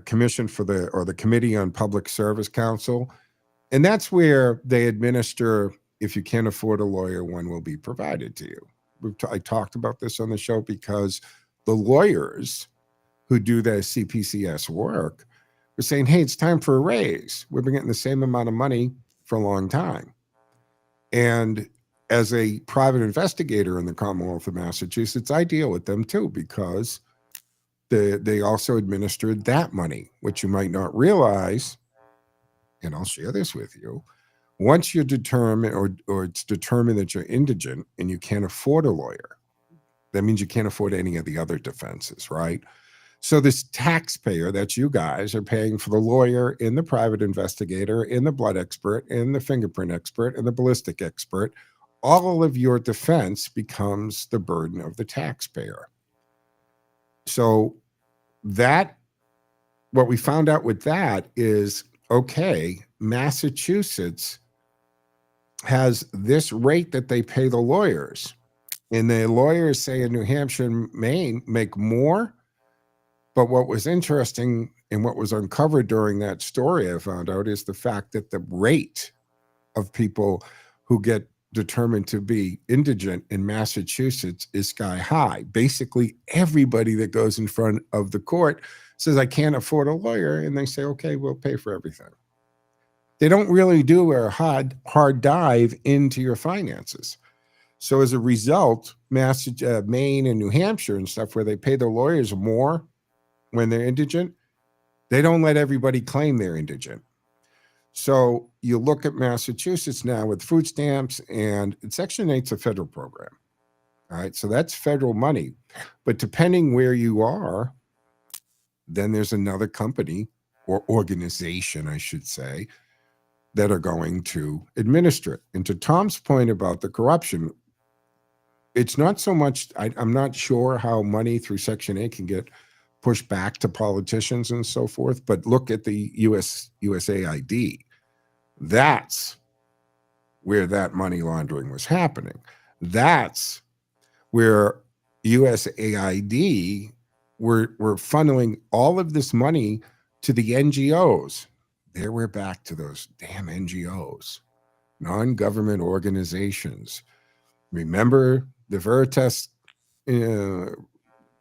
Speaker 4: commission for the Committee on Public Service Council. And that's where they administer, if you can't afford a lawyer, one will be provided to you. I talked about this on the show because the lawyers who do the CPCS work were saying, hey, it's time for a raise. We've been getting the same amount of money for a long time. And as a private investigator in the Commonwealth of Massachusetts, I deal with them too, because they also administered that money, which you might not realize, and I'll share this with you. Once you're determined, or it's determined that you're indigent and you can't afford a lawyer, that means you can't afford any of the other defenses, right? So this taxpayer, that's you guys, are paying for the lawyer and the private investigator and the blood expert and the fingerprint expert and the ballistic expert. All of your defense becomes the burden of the taxpayer. So what we found out with that is, okay, Massachusetts has this rate that they pay the lawyers. And the lawyers say in New Hampshire and Maine make more. But what was interesting and what was uncovered during that story I found out is the fact that the rate of people who get determined to be indigent in Massachusetts is sky high. Basically, everybody that goes in front of the court says, I can't afford a lawyer. And they say, okay, we'll pay for everything. They don't really do a hard dive into your finances. So as a result, Maine and New Hampshire and stuff, where they pay their lawyers more when they're indigent, they don't let everybody claim they're indigent. So you look at Massachusetts now with food stamps, and Section 8's a federal program. All right, so that's federal money. But depending where you are, then there's another company or organization, I should say, that are going to administer it. And to Tom's point about the corruption, it's not so much, I'm not sure how money through Section 8 can get pushed back to politicians and so forth, but look at the USAID. That's where that money laundering was happening. That's where USAID were funneling all of this money to the NGOs. There we're back to those damn NGOs, non-government organizations. Remember the Veritas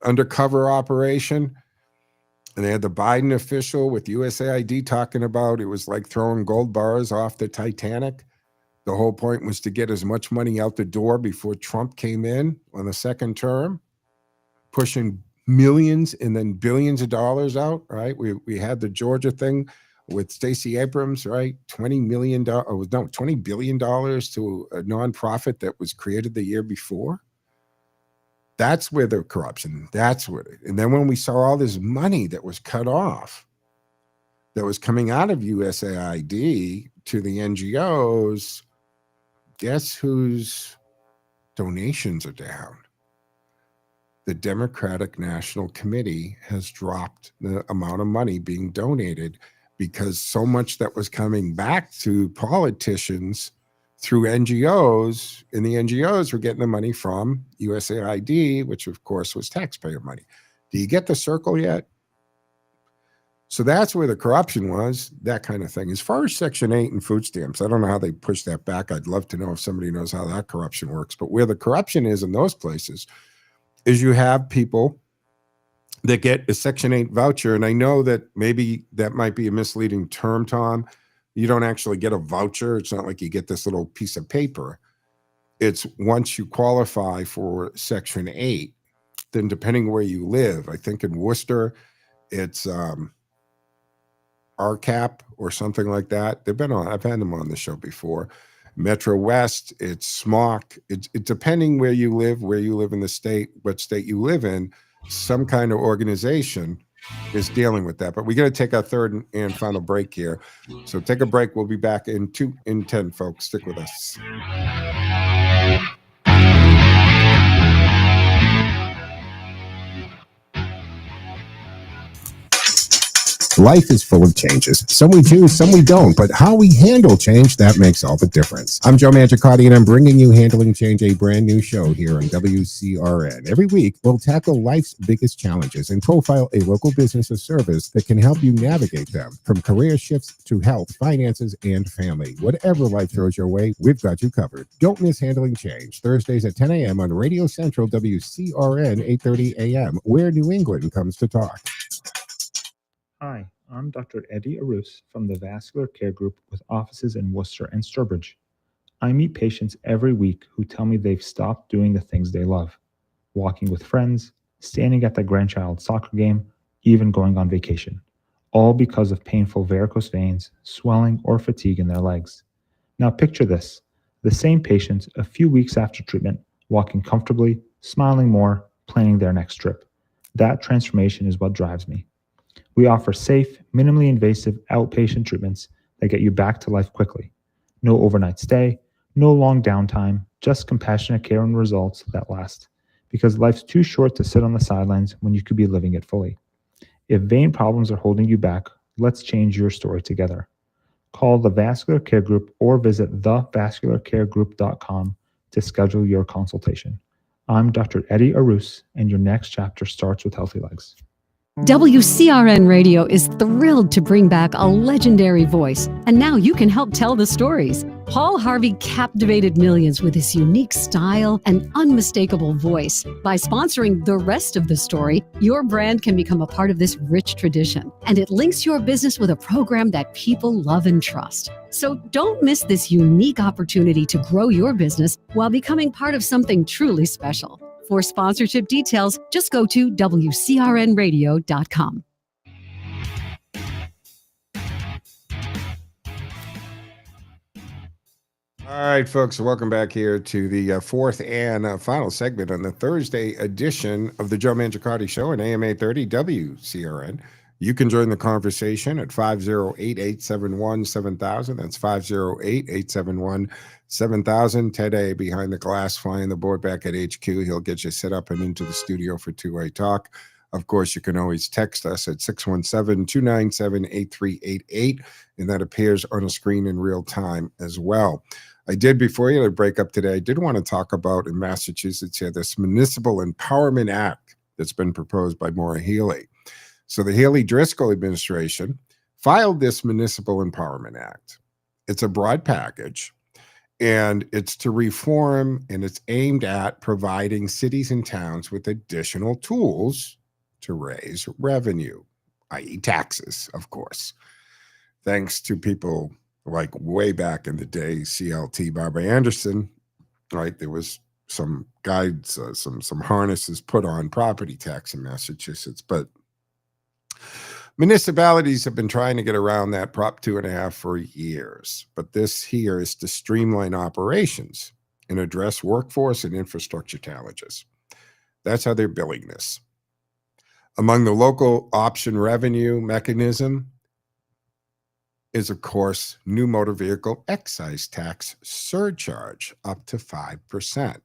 Speaker 4: undercover operation? And they had the Biden official with USAID talking about it was like throwing gold bars off the Titanic. The whole point was to get as much money out the door before Trump came in on the second term, pushing millions and then billions of dollars out, right? We had the Georgia thing with Stacey Abrams, right? $20 billion to a nonprofit that was created the year before. That's where the corruption, and then when we saw all this money that was cut off, that was coming out of USAID to the NGOs, guess whose donations are down? The Democratic National Committee has dropped the amount of money being donated because so much that was coming back to politicians through NGOs, and the NGOs were getting the money from USAID, which of course was taxpayer money. Do you get the circle yet? So that's where the corruption was, that kind of thing. As far as Section 8 and food stamps, I don't know how they push that back. I'd love to know if somebody knows how that corruption works. But where the corruption is in those places is you have people that get a Section 8 voucher. And I know that maybe that might be a misleading term, Tom. You don't actually get a voucher. It's not like you get this little piece of paper. It's once you qualify for Section 8, then depending where you live, I think in Worcester, it's RCAP or something like that. They've been on, I've had them on the show before. Metro West, it's SMOC. It's depending where you live in the state, what state you live in, some kind of organization is dealing with that. But we got to take our third and final break here. So take a break. We'll be back in 10, folks. Stick with us.
Speaker 14: Life is full of changes. Some we choose, some we don't. But how we handle change, that makes all the difference. I'm Joe Mangiacotti, and I'm bringing you Handling Change, a brand new show here on WCRN. Every week, we'll tackle life's biggest challenges and profile a local business or service that can help you navigate them. From career shifts to health, finances, and family. Whatever life throws your way, we've got you covered. Don't miss Handling Change. Thursdays at 10 a.m. on Radio Central WCRN 830 a.m., where New England comes to talk.
Speaker 15: Hi, I'm Dr. Eddie Arus from the Vascular Care Group with offices in Worcester and Sturbridge. I meet patients every week who tell me they've stopped doing the things they love, walking with friends, standing at their grandchild's soccer game, even going on vacation, all because of painful varicose veins, swelling, or fatigue in their legs. Now picture this, the same patients a few weeks after treatment, walking comfortably, smiling more, planning their next trip. That transformation is what drives me. We offer safe, minimally invasive outpatient treatments that get you back to life quickly. No overnight stay, no long downtime, just compassionate care and results that last. Because life's too short to sit on the sidelines when you could be living it fully. If vein problems are holding you back, let's change your story together. Call the Vascular Care Group or visit thevascularcaregroup.com to schedule your consultation. I'm Dr. Eddie Arus, and your next chapter starts with healthy legs.
Speaker 16: WCRN Radio is thrilled to bring back a legendary voice, and now you can help tell the stories. Paul Harvey captivated millions with his unique style and unmistakable voice. By sponsoring the rest of the story, your brand can become a part of this rich tradition, and it links your business with a program that people love and trust. So don't miss this unique opportunity to grow your business while becoming part of something truly special. For sponsorship details, just go to WCRNradio.com.
Speaker 4: All right, folks, welcome back here to the fourth and final segment on the Thursday edition of the Joe Mangiacotti Show on AM 830 WCRN. You can join the conversation at 508-871-7000. That's 508-871-7000. Ted A behind the glass flying the board back at HQ. He'll get you set up and into the studio for two-way talk. Of course, you can always text us at 617-297-8388, and that appears on the screen in real time as well. I did, before you break up today, I did want to talk about in Massachusetts here, this Municipal Empowerment Act that's been proposed by Maura Healey. So the Haley-Driscoll administration filed this Municipal Empowerment Act. It's a broad package, and it's to reform, and it's aimed at providing cities and towns with additional tools to raise revenue, i.e. taxes, of course. Thanks to people like way back in the day, CLT Barbara Anderson, right? There was some guides, some harnesses put on property tax in Massachusetts, but municipalities have been trying to get around that Prop 2.5 for years. But this here is to streamline operations and address workforce and infrastructure challenges. That's how they're billing this. Among the local option revenue mechanism is, of course, new motor vehicle excise tax surcharge up to 5%.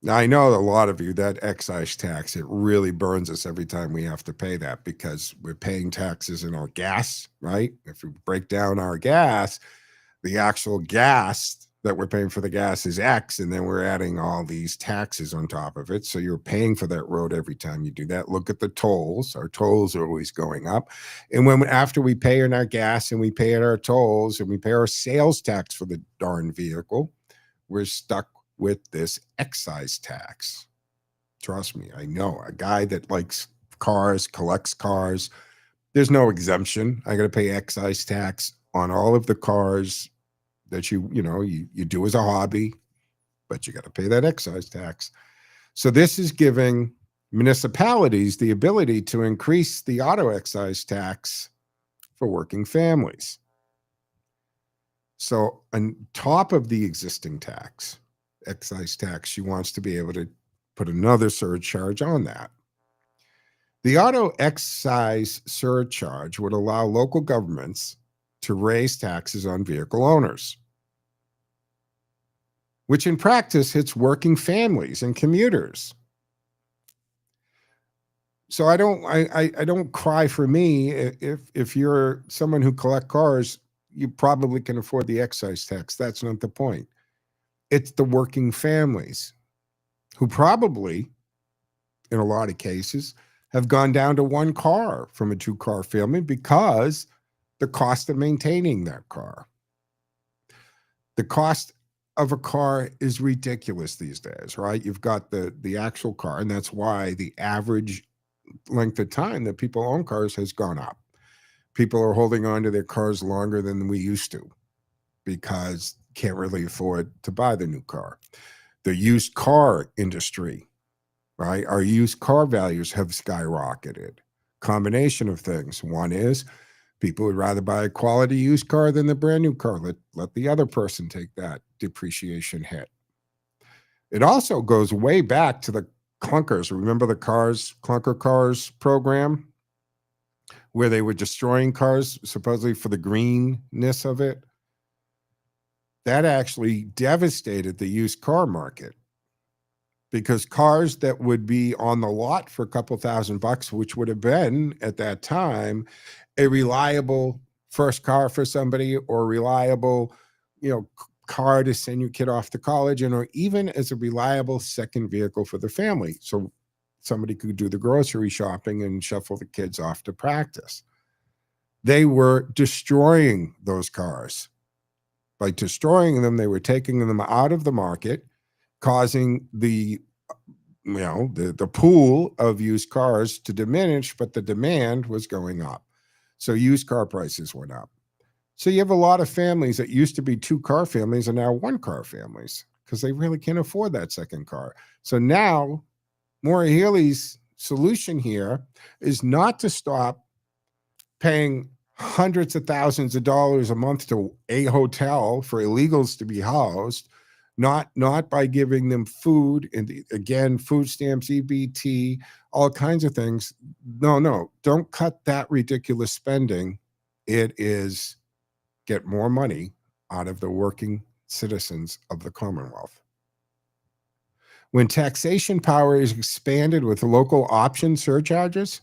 Speaker 4: Now, I know a lot of you, that excise tax, it really burns us every time we have to pay that, because we're paying taxes in our gas, right? If we break down our gas, the actual gas that we're paying for the gas is X, and then we're adding all these taxes on top of it. So you're paying for that road every time you do that. Look at the tolls. Our tolls are always going up. And after we pay in our gas and we pay at our tolls and we pay our sales tax for the darn vehicle, we're stuck with this excise tax. Trust me, I know a guy that likes cars, collects cars. There's no exemption. I got to pay excise tax on all of the cars that you do as a hobby, but you got to pay that excise tax. So this is giving municipalities the ability to increase the auto excise tax for working families. So on top of the existing tax, excise tax, she wants to be able to put another surcharge on that. The auto excise surcharge would allow local governments to raise taxes on vehicle owners, which in practice hits working families and commuters. So I don't cry for me. If you're someone who collects cars, you probably can afford the excise tax. That's not the point. It's the working families who probably, in a lot of cases, have gone down to one car from a two-car family because the cost of maintaining that car. The cost of a car is ridiculous these days, right? You've got the actual car, and that's why the average length of time that people own cars has gone up. People are holding on to their cars longer than we used to because can't really afford to buy the new car. The used car industry, right? Our used car values have skyrocketed. Combination of things. One is people would rather buy a quality used car than the brand new car. Let the other person take that depreciation hit. It also goes way back to the clunkers. Remember the clunker cars program where they were destroying cars supposedly for the greenness of it? That actually devastated the used car market, because cars that would be on the lot for a couple $1,000, which would have been at that time a reliable first car for somebody, or reliable, car to send your kid off to college, or even as a reliable second vehicle for the family. So somebody could do the grocery shopping and shuffle the kids off to practice. They were destroying those cars By destroying them, they were taking them out of the market, causing the pool of used cars to diminish, but the demand was going up. So used car prices went up. So you have a lot of families that used to be 2-car families are now 1-car families because they really can't afford that second car. So now Maura Healey's solution here is not to stop paying hundreds of thousands of dollars a month to a hotel for illegals to be housed, not by giving them food and again, food stamps, EBT, all kinds of things. No, don't cut that ridiculous spending. It is get more money out of the working citizens of the Commonwealth. When taxation power is expanded with local option surcharges,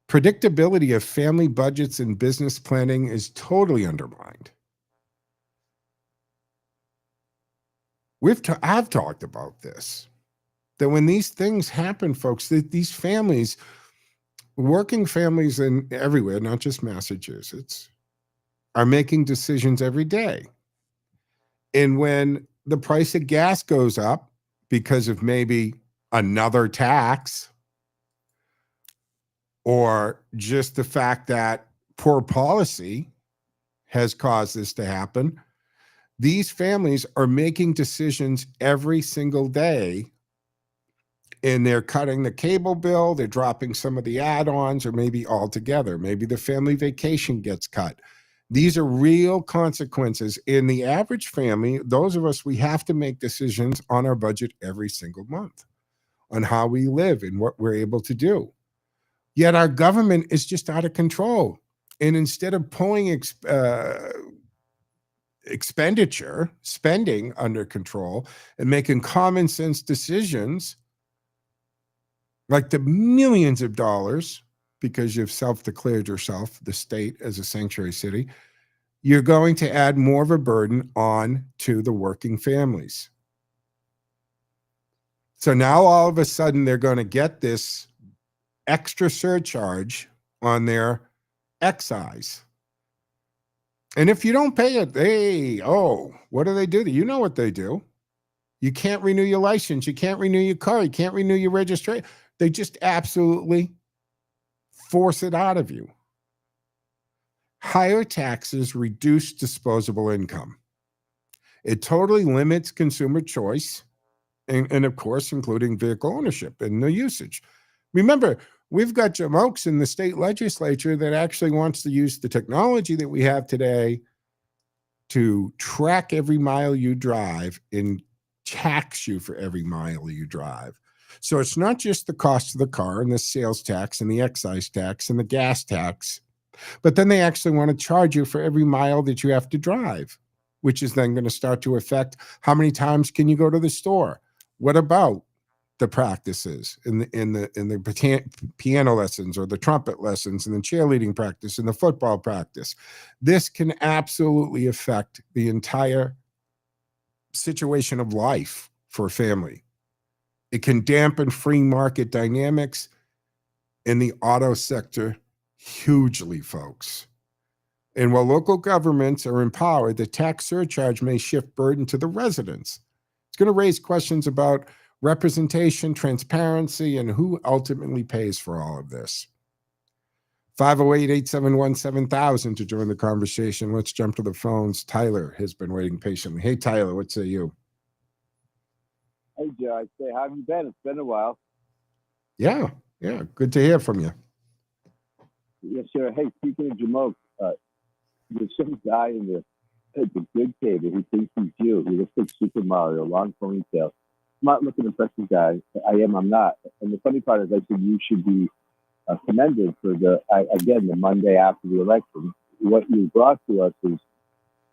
Speaker 4: predictability of family budgets and business planning is totally undermined. I've talked about this, that when these things happen, folks, that these families, working families in everywhere, not just Massachusetts, are making decisions every day. And when the price of gas goes up because of maybe another tax, or just the fact that poor policy has caused this to happen, these families are making decisions every single day, and they're cutting the cable bill, they're dropping some of the add-ons, or maybe altogether. Maybe the family vacation gets cut. These are real consequences. In the average family, those of us, we have to make decisions on our budget every single month, on how we live and what we're able to do. Yet our government is just out of control. And instead of pulling spending under control and making common sense decisions, like the millions of dollars, because you've self-declared yourself, the state, as a sanctuary city, you're going to add more of a burden on to the working families. So now all of a sudden they're going to get this extra surcharge on their excise. And if you don't pay it, what do they do? You know what they do. You can't renew your license. You can't renew your car. You can't renew your registration. They just absolutely force it out of you. Higher taxes reduce disposable income. It totally limits consumer choice, and of course, including vehicle ownership and the usage. Remember, we've got Jim Oakes in the state legislature that actually wants to use the technology that we have today to track every mile you drive and tax you for every mile you drive. So it's not just the cost of the car and the sales tax and the excise tax and the gas tax, but then they actually want to charge you for every mile that you have to drive, which is then going to start to affect how many times can you go to the store? What about the practices in the piano lessons or the trumpet lessons and the cheerleading practice and the football practice? This can absolutely affect the entire situation of life for a family. It can dampen free market dynamics in the auto sector hugely, folks. And while local governments are empowered, the tax surcharge may shift burden to the residents. It's going to raise questions about representation, transparency, and who ultimately pays for all of this. 508-871-7000 to join the conversation. Let's jump to the phones. Tyler has been waiting patiently. Hey, Tyler, what say you?
Speaker 17: Hey, Joe, I'd say, how have you been? It's been a while.
Speaker 4: Yeah, good to hear from you.
Speaker 17: Yes, sir. Hey, speaking of Jamoke, there's some guy in the good table who thinks he's you. He looks like Super Mario, long ponytail. Smart looking, impressive guy. I'm not. And the funny part is, I think you should be commended for the Monday after the election. What you brought to us is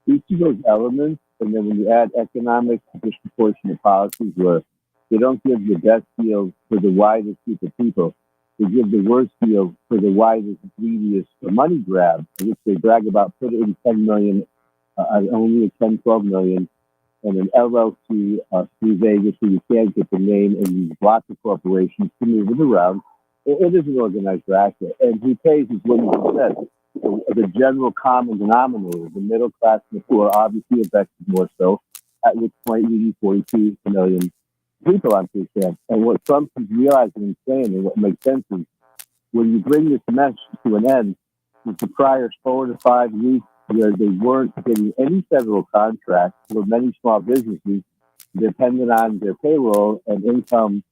Speaker 17: each of those elements, and then when you add economic disproportionate policies where they don't give the best deal for the widest group of people, they give the worst deal for the widest, greediest money grab, which they brag about putting $10 million, only $10-12 million, and an LLC through Vegas where you can't get the name and use lots of corporations to move it around. It is an organized racket, and who pays is what you said. The general common denominator, the middle class and the poor, obviously affected more so. At which point, you need 42 million people on food stamps. And what Trump is realizing and saying, and what makes sense is when you bring this mess to an end, with the prior 4 to 5 weeks where they weren't getting any federal contracts, where many small businesses dependent on their payroll and income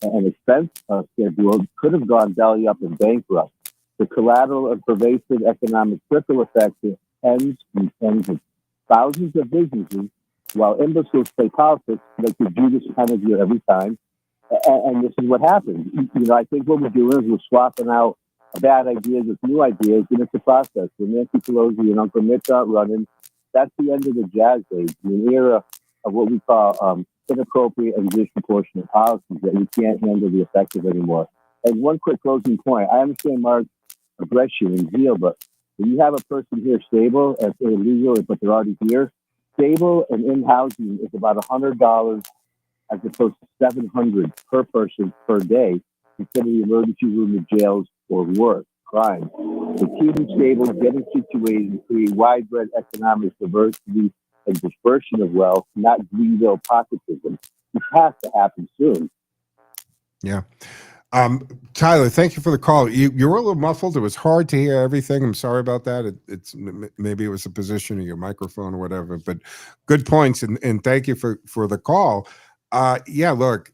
Speaker 17: and expense schedule could have gone belly up and bankrupt. The collateral and pervasive economic trickle effect of tens and tens of thousands of businesses, while imbeciles play politics, they could do this kind of year every time. And this is what happens. I think what we're doing is we're swapping out bad ideas with new ideas, and it's a process. When Nancy Pelosi and Uncle Mitch aren't running, that's the end of the jazz age, the era of what we call inappropriate and disproportionate policies that we can't handle the effect of anymore. And one quick closing point. I understand Mark's aggression and zeal, but when you have a person here stable, if they're illegal, but they're already here, stable and in housing is about $100 as opposed to $700 per person per day instead of the emergency room of jails or worse, crime. So keeping stable, getting situated, and create widespread economic diversity and dispersion of wealth, not Greenville pockettism. This has to happen soon.
Speaker 4: Yeah. Tyler, thank you for the call. You were a little muffled. It was hard to hear everything. I'm sorry about that. Maybe it was the position of your microphone or whatever, but good points. And thank you for the call. Yeah, look,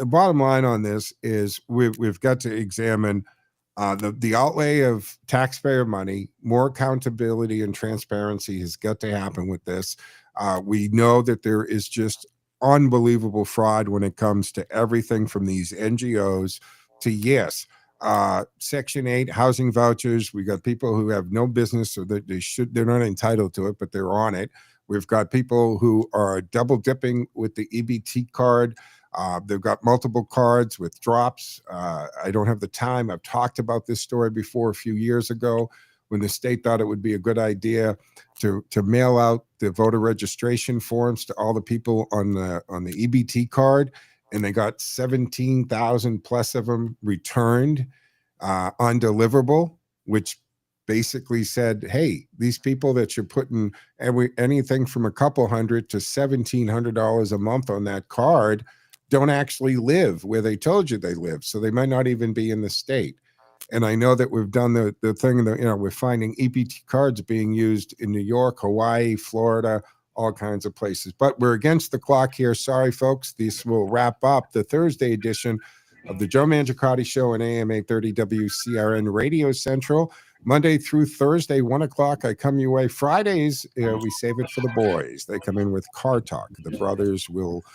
Speaker 4: bottom line on this is we've got to examine the outlay of taxpayer money. More accountability and transparency has got to happen with this. We know that there is just unbelievable fraud when it comes to everything from these NGOs to, yes, Section 8 housing vouchers. We got people who have no business, or that they're not entitled to it, but they're on it. We've got people who are double dipping with the EBT card. They've got multiple cards with drops. I don't have the time. I've talked about this story before a few years ago when the state thought it would be a good idea to mail out the voter registration forms to all the people on the EBT card, and they got 17,000 plus of them returned undeliverable, which basically said, hey, these people that you're putting anything from a couple hundred to $1,700 a month on that card don't actually live where they told you they live. So they might not even be in the state. And I know that we've done the thing that, we're finding EBT cards being used in New York, Hawaii, Florida, all kinds of places. But we're against the clock here. Sorry, folks. This will wrap up the Thursday edition of the Joe Mangiacotti Show on AM 830 WCRN Radio Central. Monday through Thursday, 1 o'clock, I come your way. Fridays, we save it for the boys. They come in with Car Talk. The brothers will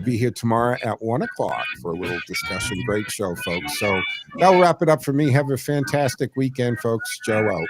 Speaker 4: be here tomorrow at 1 o'clock for a little discussion. Great show, folks. So that'll wrap it up for me. Have a fantastic weekend, folks. Joe out.